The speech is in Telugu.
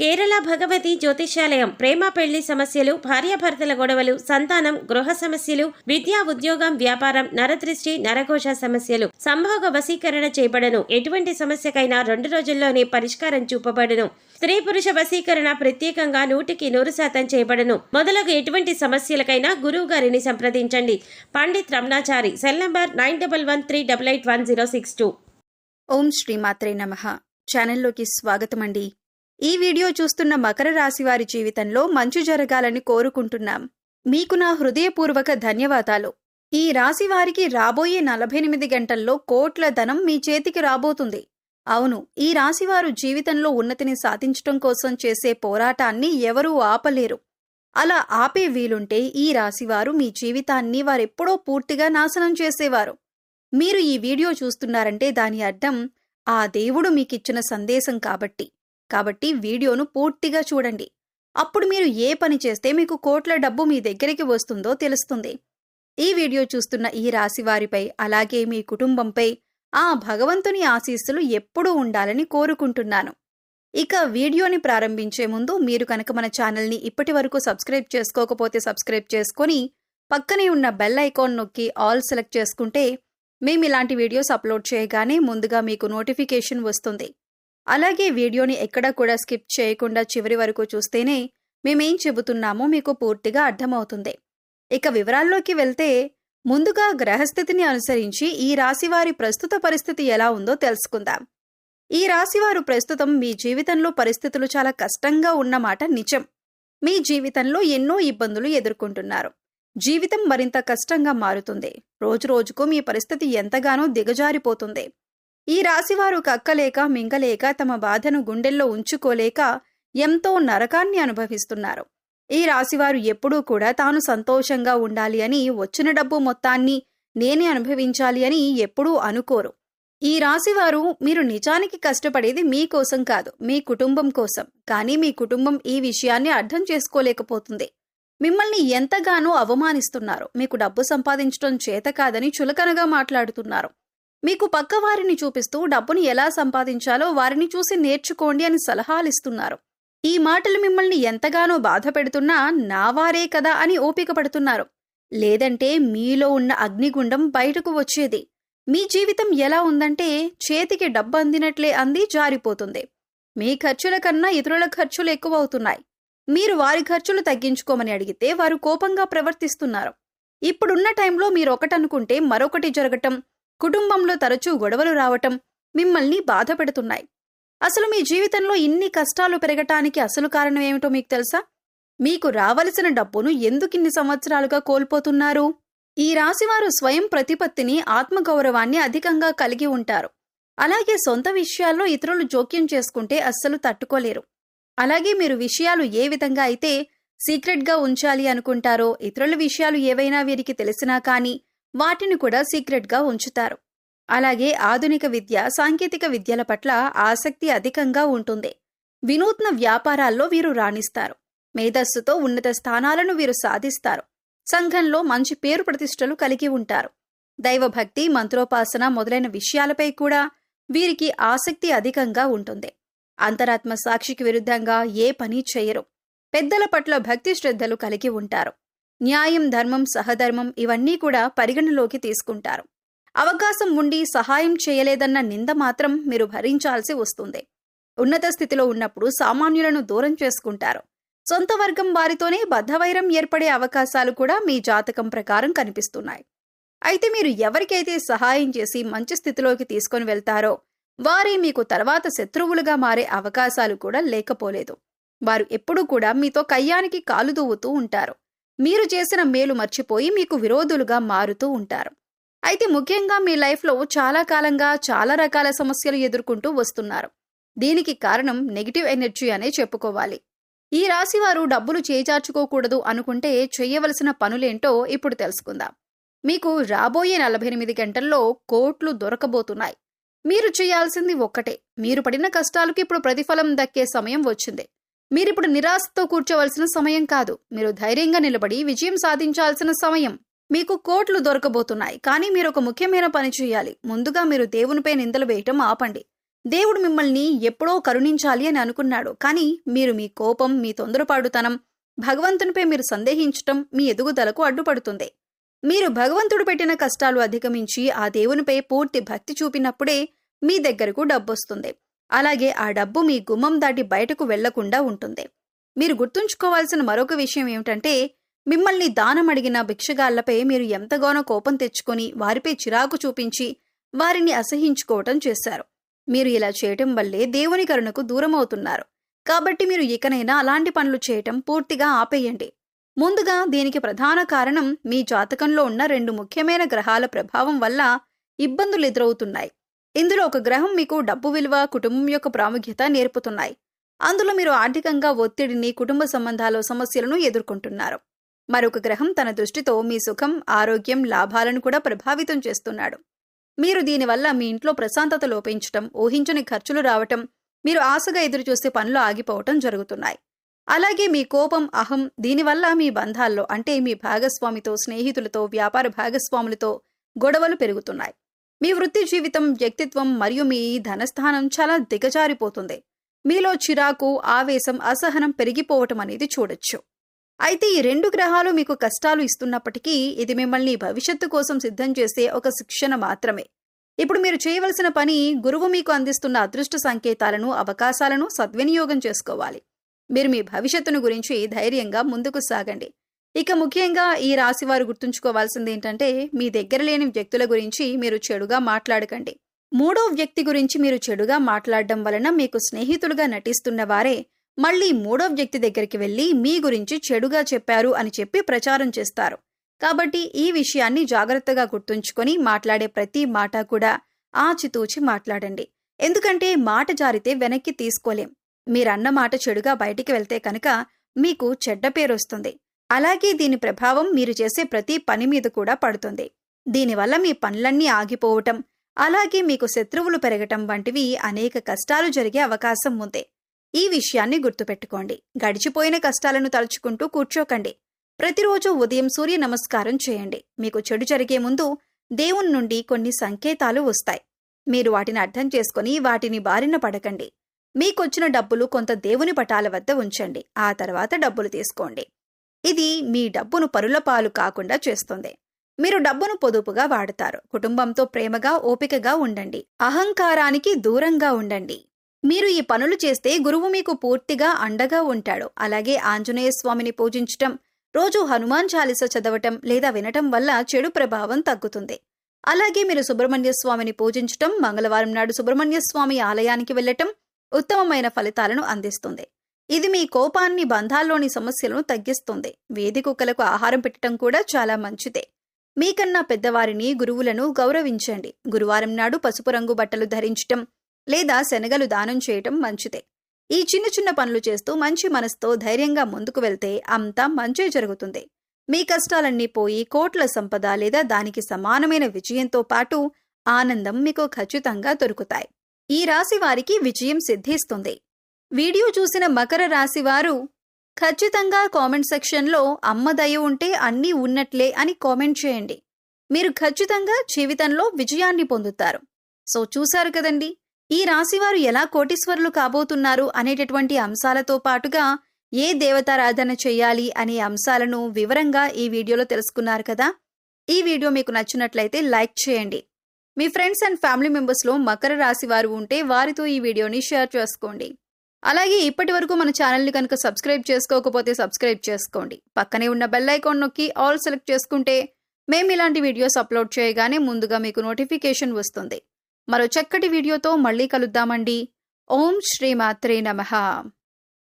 కేరళ భగవతి జ్యోతిష్యాలయం ప్రేమ పెళ్లి సమస్యలు, భార్యాభర్తల గొడవలు, సంతానం, గృహ సమస్యలు, విద్యా ఉద్యోగం, వ్యాపారం, నరదృష్టి, నరఘోష సమస్యలు, సంభోగ వశీకరణ చేయబడను. ఎటువంటి సమస్యకైనా 2 రోజుల్లోనే పరిష్కారం చూపబడును. స్త్రీ పురుష వశీకరణ ప్రత్యేకంగా 100% చేయబడను. మొదలగు ఎటువంటి సమస్యలకైనా గురువు గారిని సంప్రదించండి. పండిత్ రమణాచారి. Cell number 9113881062. ఓం శ్రీమాత్రే నమః. ఛానల్లోకి స్వాగతం అండి. ఈ వీడియో చూస్తున్న మకర రాశి వారి జీవితంలో మంచు జరగాలని కోరుకుంటున్నాం. మీకు నా హృదయపూర్వక ధన్యవాదాలు. ఈ రాశి వారికి రాబోయే 48 గంటల్లో కోట్ల ధనం మీ చేతికి రాబోతుంది. అవును, ఈ రాశివారు జీవితంలో ఉన్నతిని సాధించటం కోసం చేసే పోరాటాన్ని ఎవరూ ఆపలేరు. అలా ఆపే వీలుంటే ఈ రాశివారు మీ జీవితాన్ని వారెప్పుడో పూర్తిగా నాశనం చేసేవారు. మీరు ఈ వీడియో చూస్తున్నారంటే దాని అర్థం ఆ దేవుడు మీకిచ్చిన సందేశం కాబట్టి వీడియోను పూర్తిగా చూడండి. అప్పుడు మీరు ఏ పని చేస్తే మీకు కోట్ల డబ్బు మీ దగ్గరికి వస్తుందో తెలుస్తుంది. ఈ వీడియో చూస్తున్న ఈ రాశివారిపై, అలాగే మీ కుటుంబంపై ఆ భగవంతుని ఆశీస్సులు ఎప్పుడూ ఉండాలని కోరుకుంటున్నాను. ఇక వీడియోని ప్రారంభించే ముందు మీరు కనుక మన ఛానల్ని ఇప్పటి వరకు సబ్స్క్రైబ్ చేసుకోకపోతే సబ్స్క్రైబ్ చేసుకొని పక్కనే ఉన్న బెల్ ఐకాన్ నొక్కి ఆల్ సెలెక్ట్ చేసుకుంటే మేము ఇలాంటి వీడియోస్ అప్లోడ్ చేయగానే ముందుగా మీకు నోటిఫికేషన్ వస్తుంది. అలాగే వీడియోని ఎక్కడా కూడా స్కిప్ చేయకుండా చివరి వరకు చూస్తేనే మేమేం చెబుతున్నామో మీకు పూర్తిగా అర్థమవుతుంది. ఇక వివరాల్లోకి వెళ్తే ముందుగా గ్రహస్థితిని అనుసరించి ఈ రాశివారి ప్రస్తుత పరిస్థితి ఎలా ఉందో తెలుసుకుందాం. ఈ రాశివారు ప్రస్తుతం మీ జీవితంలో పరిస్థితులు చాలా కష్టంగా ఉన్నమాట నిజం. మీ జీవితంలో ఎన్నో ఇబ్బందులు ఎదుర్కొంటున్నారు. జీవితం మరింత కష్టంగా మారుతుంది. రోజురోజుకు మీ పరిస్థితి ఎంతగానో దిగజారిపోతుంది. ఈ రాశివారు కక్కలేక మింగలేక తమ బాధను గుండెల్లో ఉంచుకోలేక ఎంతో నరకాన్ని అనుభవిస్తున్నారు. ఈ రాశివారు ఎప్పుడూ కూడా తాను సంతోషంగా ఉండాలి అని, వచ్చిన డబ్బు మొత్తాన్ని నేనే అనుభవించాలి అని ఎప్పుడూ అనుకోరు. ఈ రాశివారు మీరు నిజానికి కష్టపడేది మీకోసం కాదు, మీ కుటుంబం కోసం. కానీ మీ కుటుంబం ఈ విషయాన్ని అర్థం చేసుకోలేకపోతుంది. మిమ్మల్ని ఎంతగానో అవమానిస్తున్నారు. మీకు డబ్బు సంపాదించడం చేత కాదని చులకనగా మాట్లాడుతున్నారు. మీకు పక్కవారిని చూపిస్తూ డబ్బుని ఎలా సంపాదించాలో వారిని చూసి నేర్చుకోండి అని సలహాలిస్తున్నారు. ఈ మాటలు మిమ్మల్ని ఎంతగానో బాధ పెడుతున్నా నావారే కదా అని ఓపిక పడుతున్నారు. లేదంటే మీలో ఉన్న అగ్నిగుండం బయటకు వచ్చేది. మీ జీవితం ఎలా ఉందంటే చేతికి డబ్బు అందినట్లే అంది జారిపోతుంది. మీ ఖర్చుల కన్నా ఇతరుల ఖర్చులు ఎక్కువవుతున్నాయి. మీరు వారి ఖర్చులు తగ్గించుకోమని అడిగితే వారు కోపంగా ప్రవర్తిస్తున్నారు. ఇప్పుడున్న టైంలో మీరొకటనుకుంటే మరొకటి జరగటం, కుటుంబంలో తరచూ గొడవలు రావటం మిమ్మల్ని బాధ పెడుతున్నాయి. అసలు మీ జీవితంలో ఇన్ని కష్టాలు పెరగటానికి అసలు కారణం ఏమిటో మీకు తెలుసా? మీకు రావలసిన డబ్బును ఎందుకిన్ని సంవత్సరాలుగా కోల్పోతున్నారు? ఈ రాశివారు స్వయం ప్రతిపత్తిని, ఆత్మగౌరవాన్ని అధికంగా కలిగి ఉంటారు. అలాగే సొంత విషయాల్లో ఇతరులు జోక్యం చేసుకుంటే అస్సలు తట్టుకోలేరు. అలాగే మీరు విషయాలు ఏ విధంగా అయితే సీక్రెట్గా ఉంచాలి అనుకుంటారో, ఇతరుల విషయాలు ఏవైనా వీరికి తెలిసినా కానీ వాటిని కూడా సీక్రెట్గా ఉంచుతారు. అలాగే ఆధునిక విద్య, సాంకేతిక విద్యల పట్ల ఆసక్తి అధికంగా ఉంటుంది. వినూత్న వ్యాపారాల్లో వీరు రాణిస్తారు. మేధస్సుతో ఉన్నత స్థానాలను వీరు సాధిస్తారు. సంఘంలో మంచి పేరు ప్రతిష్టలు కలిగి ఉంటారు. దైవభక్తి, మంత్రోపాసన మొదలైన విషయాలపై కూడా వీరికి ఆసక్తి అధికంగా ఉంటుంది. అంతరాత్మ సాక్షికి విరుద్ధంగా ఏ పని చేయరు. పెద్దల పట్ల భక్తి శ్రద్ధలు కలిగి ఉంటారు. న్యాయం, ధర్మం, సహధర్మం ఇవన్నీ కూడా పరిగణలోకి తీసుకుంటారు. అవకాశం ఉండి సహాయం చేయలేదన్న నింద మాత్రం మీరు భరించాల్సి వస్తుంది. ఉన్నత స్థితిలో ఉన్నప్పుడు సామాన్యులను దూరం చేసుకుంటారు. సొంత వర్గం వారితోనే బద్ధవైరం ఏర్పడే అవకాశాలు కూడా మీ జాతకం ప్రకారం కనిపిస్తున్నాయి. అయితే మీరు ఎవరికైతే సహాయం చేసి మంచి స్థితిలోకి తీసుకొని వెళ్తారో వారే మీకు తర్వాత శత్రువులుగా మారే అవకాశాలు కూడా లేకపోలేదు. వారు ఎప్పుడూ కూడా మీతో కయ్యానికి కాలు దువ్వుతూ ఉంటారు. మీరు చేసిన మేలు మర్చిపోయి మీకు విరోధులుగా మారుతూ ఉంటారు. అయితే ముఖ్యంగా మీ లైఫ్లో చాలా కాలంగా చాలా రకాల సమస్యలు ఎదుర్కొంటూ వస్తున్నారు. దీనికి కారణం నెగిటివ్ ఎనర్జీ అనే చెప్పుకోవాలి. ఈ రాశివారు డబ్బులు చేజార్చుకోకూడదు అనుకుంటే చేయవలసిన పనులేంటో ఇప్పుడు తెలుసుకుందాం. మీకు రాబోయే 48 గంటల్లో కోట్లు దొరకబోతున్నాయి. మీరు చేయాల్సింది ఒక్కటే. మీరు పడిన కష్టాలకు ఇప్పుడు ప్రతిఫలం దక్కే సమయం వచ్చింది. మీరిప్పుడు నిరాశతో కూర్చోవలసిన సమయం కాదు. మీరు ధైర్యంగా నిలబడి విజయం సాధించాల్సిన సమయం. మీకు కోట్లు దొరకబోతున్నాయి. కానీ మీరు ఒక ముఖ్యమైన పని చేయాలి. ముందుగా మీరు దేవునిపై నిందలు వేయటం ఆపండి. దేవుడు మిమ్మల్ని ఎప్పుడో కరుణించాలి అని అనుకున్నాడు. కానీ మీరు మీ కోపం, మీ తొందరపాటుతనం, భగవంతునిపై మీరు సందేహించటం మీ ఎదుగుదలకు అడ్డుపడుతుంది. మీరు భగవంతుడు పెట్టిన కష్టాలు అధిగమించి ఆ దేవునిపై పూర్తి భక్తి చూపినప్పుడే మీ దగ్గరకు డబ్బొస్తుంది. అలాగే ఆ డబ్బు మీ గుమ్మం దాటి బయటకు వెళ్లకుండా ఉంటుంది. మీరు గుర్తుంచుకోవాల్సిన మరొక విషయం ఏమిటంటే, మిమ్మల్ని దానం అడిగిన భిక్షగాళ్లపై మీరు ఎంతగానో కోపం తెచ్చుకొని వారిపై చిరాకు చూపించి వారిని అసహించుకోవటం చేశారు. మీరు ఇలా చేయటం వల్లే దేవుని కరుణకు దూరమవుతున్నారు. కాబట్టి మీరు ఇకనైనా అలాంటి పనులు చేయటం పూర్తిగా ఆపేయండి. ముందుగా దీనికి ప్రధాన కారణం మీ జాతకంలో ఉన్న 2 ముఖ్యమైన గ్రహాల ప్రభావం వల్ల ఇబ్బందులు ఎదురవుతున్నాయి. ఇందులో ఒక గ్రహం మీకు డబ్బు విలువ, కుటుంబం యొక్క ప్రాముఖ్యత నేర్పుతున్నాయి. అందులో మీరు ఆర్థికంగా ఒత్తిడిని, కుటుంబ సంబంధాల సమస్యలను ఎదుర్కొంటున్నారు. మరొక గ్రహం తన దృష్టితో మీ సుఖం, ఆరోగ్యం, లాభాలను కూడా ప్రభావితం చేస్తున్నాడు. మీరు దీనివల్ల మీ ఇంట్లో ప్రశాంతత లోపించటం, ఊహించని ఖర్చులు రావటం, మీరు ఆశగా ఎదురుచూస్తే పనులు ఆగిపోవటం జరుగుతున్నాయి. అలాగే మీ కోపం, అహం దీనివల్ల మీ బంధాల్లో అంటే మీ భాగస్వామితో, స్నేహితులతో, వ్యాపార భాగస్వాములతో గొడవలు పెరుగుతున్నాయి. మీ వృత్తి జీవితం, వ్యక్తిత్వం మరియు మీ ధనస్థానం చాలా దిగజారిపోతుంది. మీలో చిరాకు, ఆవేశం, అసహనం పెరిగిపోవటం అనేది చూడొచ్చు. అయితే ఈ 2 గ్రహాలు మీకు కష్టాలు ఇస్తున్నప్పటికీ ఇది మిమ్మల్ని భవిష్యత్తు కోసం సిద్ధం చేసే ఒక శిక్షణ మాత్రమే. ఇప్పుడు మీరు చేయవలసిన పని గురువు మీకు అందిస్తున్న అదృష్ట సంకేతాలను, అవకాశాలను సద్వినియోగం చేసుకోవాలి. మీరు మీ భవిష్యత్తును గురించి ధైర్యంగా ముందుకు సాగండి. ఇక ముఖ్యంగా ఈ రాశివారు గుర్తుంచుకోవాల్సింది ఏంటంటే, మీ దగ్గర లేని వ్యక్తుల గురించి మీరు చెడుగా మాట్లాడకండి. 3వ వ్యక్తి గురించి మీరు చెడుగా మాట్లాడడం వలన మీకు స్నేహితులుగా నటిస్తున్న వారే మళ్ళీ 3వ వ్యక్తి దగ్గరికి వెళ్లి మీ గురించి చెడుగా చెప్పారు అని చెప్పి ప్రచారం చేస్తారు. కాబట్టి ఈ విషయాన్ని జాగ్రత్తగా గుర్తుంచుకొని మాట్లాడే ప్రతి మాట కూడా ఆచితూచి మాట్లాడండి. ఎందుకంటే మాట జారితే వెనక్కి తీసుకోలేం. మీరన్న మాట చెడుగా బయటికి వెళ్తే కనుక మీకు చెడ్డ పేరొస్తుంది. అలాగే దీని ప్రభావం మీరు చేసే ప్రతి పని మీద కూడా పడుతుంది. దీనివల్ల మీ పనులన్నీ ఆగిపోవటం, అలాగే మీకు శత్రువులు పెరగటం వంటివి అనేక కష్టాలు జరిగే అవకాశం ఉంది. ఈ విషయాన్ని గుర్తుపెట్టుకోండి. గడిచిపోయిన కష్టాలను తలుచుకుంటూ కూర్చోకండి. ప్రతిరోజు ఉదయం సూర్య నమస్కారం చేయండి. మీకు చెడు జరిగే ముందు దేవుని నుండి కొన్ని సంకేతాలు వస్తాయి. మీరు వాటిని అర్థం చేసుకుని వాటిని బారిన పడకండి. మీకొచ్చిన డబ్బులు కొంత దేవుని పటాల వద్ద ఉంచండి. ఆ తర్వాత డబ్బులు తీసుకోండి. ఇది మీ డబ్బును పరుల పాలు కాకుండా చేస్తుంది. మీరు డబ్బును పొదుపుగా వాడతారు. కుటుంబంతో ప్రేమగా, ఓపికగా ఉండండి. అహంకారానికి దూరంగా ఉండండి. మీరు ఈ పనులు చేస్తే గురువు మీకు పూర్తిగా అండగా ఉంటాడు. అలాగే ఆంజనేయ స్వామిని పూజించటం, రోజు హనుమాన్ చాలీస చదవటం లేదా వినటం వల్ల చెడు ప్రభావం తగ్గుతుంది. అలాగే మీరు సుబ్రహ్మణ్య స్వామిని పూజించటం, మంగళవారం నాడు సుబ్రహ్మణ్య స్వామి ఆలయానికి వెళ్లటం ఉత్తమమైన ఫలితాలను అందిస్తుంది. ఇది మీ కోపాన్ని, బంధాల్లోని సమస్యలను తగ్గిస్తుంది. వీధి కుక్కలకు ఆహారం పెట్టడం కూడా చాలా మంచిదే. మీకన్నా పెద్దవారిని, గురువులను గౌరవించండి. గురువారం నాడు పసుపు రంగు బట్టలు ధరించటం లేదా శనగలు దానం చేయటం మంచిదే. ఈ చిన్న చిన్న పనులు చేస్తూ మంచి మనసుతో ధైర్యంగా ముందుకు వెళ్తే అంతా మంచే జరుగుతుంది. మీ కష్టాలన్నీ పోయి కోట్ల సంపద లేదా దానికి సమానమైన విజయంతో పాటు ఆనందం మీకు ఖచ్చితంగా దొరుకుతాయి. ఈ రాశి వారికి విజయం సిద్ధిస్తుంది. వీడియో చూసిన మకర రాశి వారు ఖచ్చితంగా కామెంట్ సెక్షన్లో అమ్మ దయ ఉంటే అన్నీ ఉన్నట్లే అని కామెంట్ చేయండి. మీరు ఖచ్చితంగా జీవితంలో విజయాన్ని పొందుతారు. సో చూశారు కదండి, ఈ రాశివారు ఎలా కోటీశ్వరులు కాబోతున్నారు అనేటటువంటి అంశాలతో పాటుగా ఏ దేవతారాధన చేయాలి అనే అంశాలను వివరంగా ఈ వీడియోలో తెలుసుకున్నారు కదా. ఈ వీడియో మీకు నచ్చినట్లయితే లైక్ చేయండి. మీ ఫ్రెండ్స్ అండ్ ఫ్యామిలీ మెంబర్స్లో మకర రాశి వారు ఉంటే వారితో ఈ వీడియోని షేర్ చేసుకోండి. అలాగే ఇప్పటి వరకు మన ఛానల్ని కనుక సబ్స్క్రైబ్ చేసుకోకపోతే సబ్స్క్రైబ్ చేసుకోండి. పక్కనే ఉన్న బెల్ ఐకాన్ నొక్కి ఆల్ సెలెక్ట్ చేసుకుంటే మేము ఇలాంటి వీడియోస్ అప్లోడ్ చేయగానే ముందుగా మీకు నోటిఫికేషన్ వస్తుంది. మరో చక్కటి వీడియోతో మళ్ళీ కలుద్దామండి. ఓం శ్రీ మాత్రే నమః.